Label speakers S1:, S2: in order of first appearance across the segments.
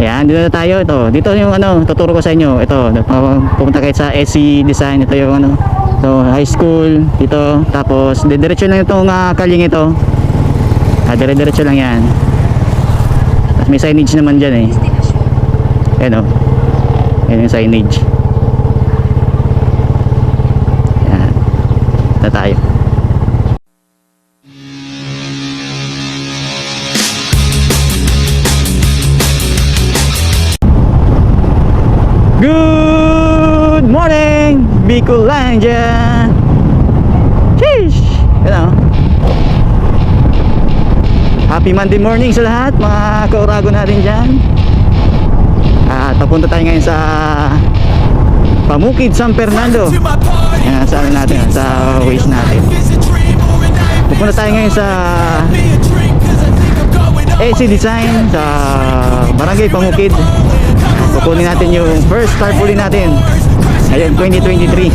S1: Ayan, dito na tayo. Ito, dito yung ano, tuturo ko sa inyo. Ito, pupunta kayo sa SC Design. Ito yung ano, so high school dito. Tapos diretso lang itong kaling ito. Dire-diretso lang yan. Tapos may signage naman dyan eh. Ayan o. Ayan yung signage. Ayan. Ito tayo. Good morning, Bicolandia. Sheesh. Ayan o. Happy Monday morning sa lahat, mga kaurago natin dyan. At papunta tayo ngayon sa Pamukid, San Fernando. Ayan, sa ano natin, sa ways natin. Pupunta tayo ngayon sa AC Design sa Barangay Pamukid. Kukunin natin yung first tarpaulin natin ngayon 2023.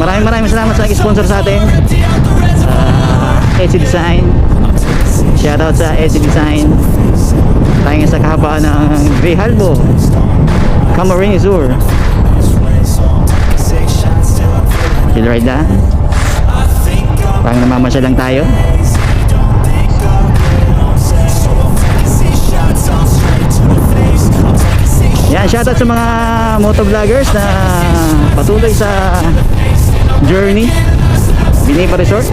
S1: Maraming salamat sa sponsor sa atin, AC Design. Shoutout sa AC Design. Tayo nga sa kahabaan ng Grijalbo, Camarines Sur. Chill ride na. Parang namamasya lang tayo. Yan, shoutout sa mga motovloggers na patuloy sa journey Binipa Resort.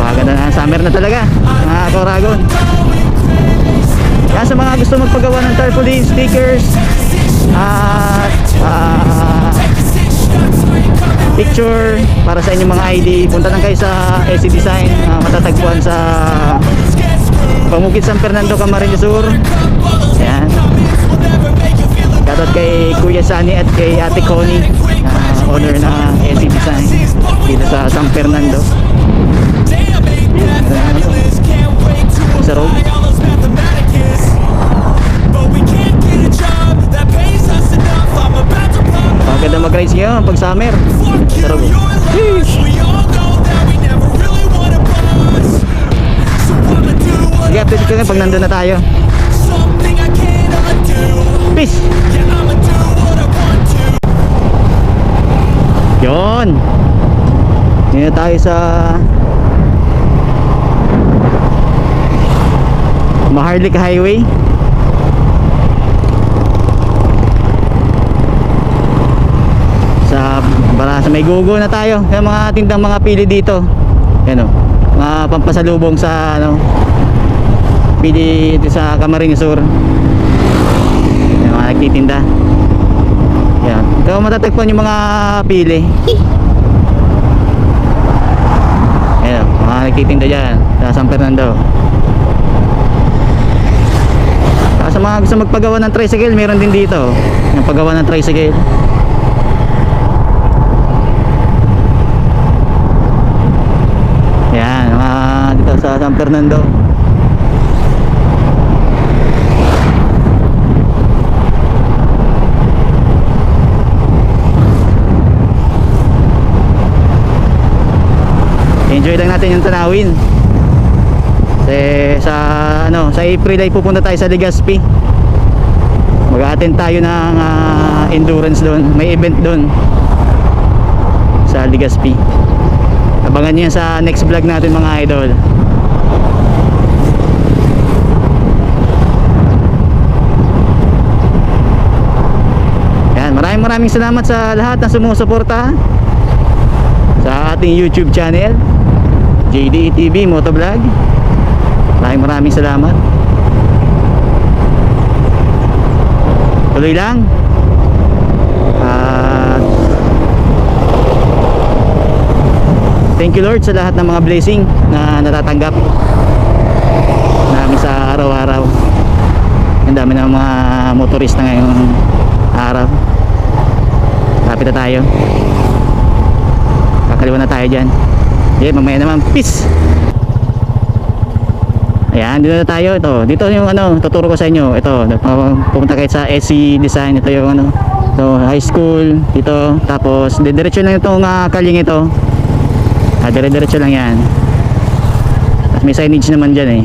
S1: Maganda na, summer na talaga mga Coragon. Yan, sa mga gusto magpagawa ng tarpaulin, stickers at picture para sa inyong mga ID, punta lang kayo sa AC Design. Matatagpuan sa Pamukid, San Fernando, Camarines Sur. Ayan. Shoutout kay Kuya Sani at kay Ate Connie, owner na AC Design dito sa San Fernando. Sa road. Maganda mag-rides ngayon pag summer. Sa road. Sige, update ko ngayon pag nandun na tayo. Peace! Yun! Ngayon na tayo sa Maharlika Highway. Para sa may gugo na tayo. Kaya mga tindang mga pili dito. Yan o, mga pampasalubong sa ano, pili dito sa Camarines Sur. Yan, mga nagtitinda. Yan, ito matatagpuan yung mga pili. Yan, mga nagtitinda dyan sa San Fernando. Sa mga gusto magpagawa ng tricycle, meron din dito yung paggawa ng tricycle. Yan, mga dito sa San Fernando. Enjoy lang natin yung tanawin. Sa ano, sa April ay pupunta tayo sa Legazpi. Mag-a-attend tayo ng endurance doon. May event doon sa Legazpi. Abangan niyo sa next vlog natin mga idol. Yan, maraming salamat sa lahat na sumusuporta sa ating YouTube channel, JDE TV Motovlog. Maraming salamat. Tuloy lang. Thank you Lord sa lahat ng mga blessing na natatanggap namin sa araw-araw. Ang dami ng mga motorista ngayong araw. Lapit na tayo. Kakaliwa na tayo dyan. Okay, mamaya naman. Peace! Ayan, dito na tayo. Ito, dito yung ano, tuturo ko sa inyo. Ito, pupunta kayo sa SC Design. Ito yung ano, so high school dito. Tapos diretso lang itong kaling ito. Dire-diretso lang yan. At may signage naman dyan eh.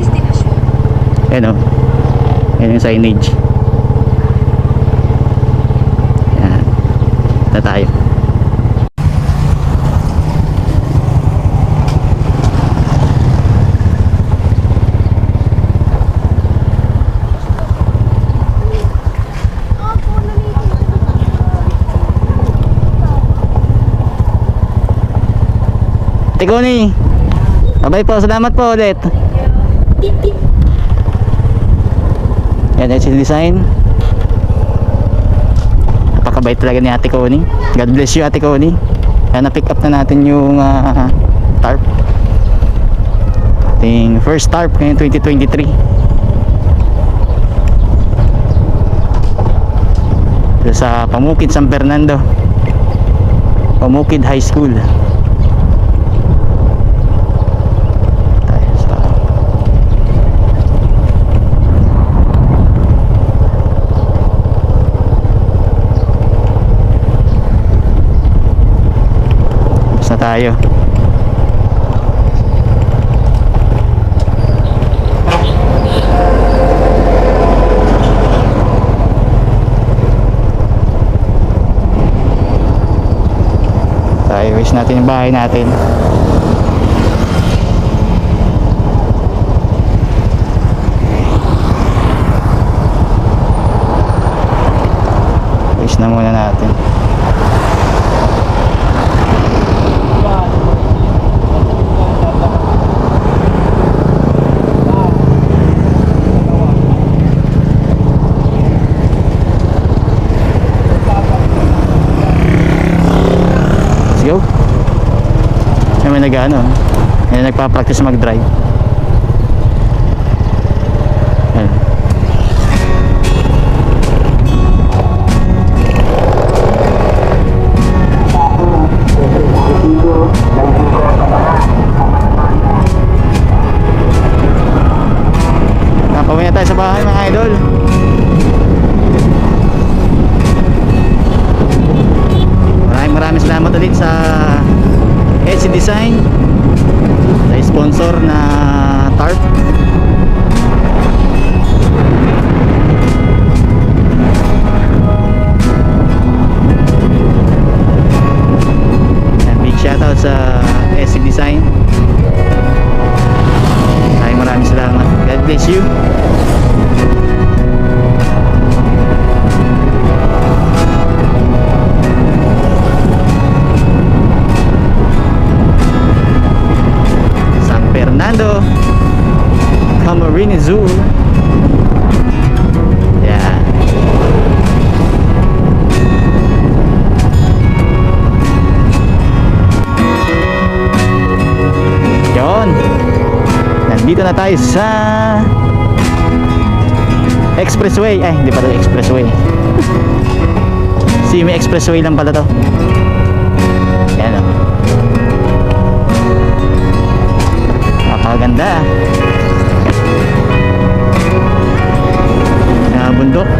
S1: Ayan o. Ayan yung signage. Ayan. Ito tayo. Tikoni. Bye po. Salamat po ulit. Yan, SC Design. Napakabait talaga ni Ate Connie. God bless you, Ate Connie. Yan, na-pick up na natin yung tarp. Ating first tarp ngayong 2023. Ito sa Pamukid, San Fernando. Pamukid High School. Tayo. Tayo, wish natin yung bahay natin. Wish na muna natin. Go. May nag-ano, may nagpa-practice mag-drive. Ayan. Napawin na tayo sa bahay mga idol. Maraming salamat ulit sa SC Design sa sponsor na tarp. And big shoutout sa SC Design. Maraming salamat. God bless you. Fernando Camarines Zoo. Yeah. Yon. Nandito na tayo sa Expressway. Ay, hindi pa ito Expressway. Simi Expressway lang pala to. Yan o. Napakaganda. Bundok.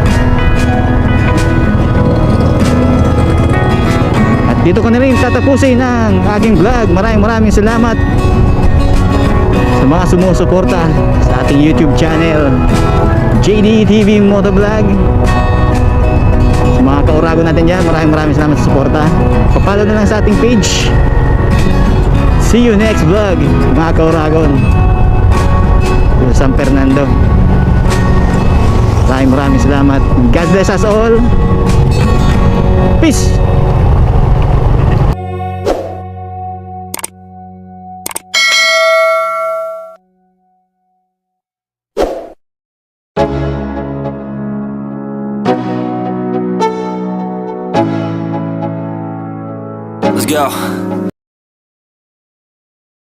S1: At dito ko na rin tatapusin ang aking vlog. Maraming salamat sa mga sumusuporta sa ating YouTube channel JD TV Motovlog. Sa mga kaurago natin dyan, maraming salamat sa suporta. Pa-follow na lang sa ating page. See you next vlog mga kauragon sa San Fernando. Maraming salamat. God bless us all. Peace.
S2: Let's go.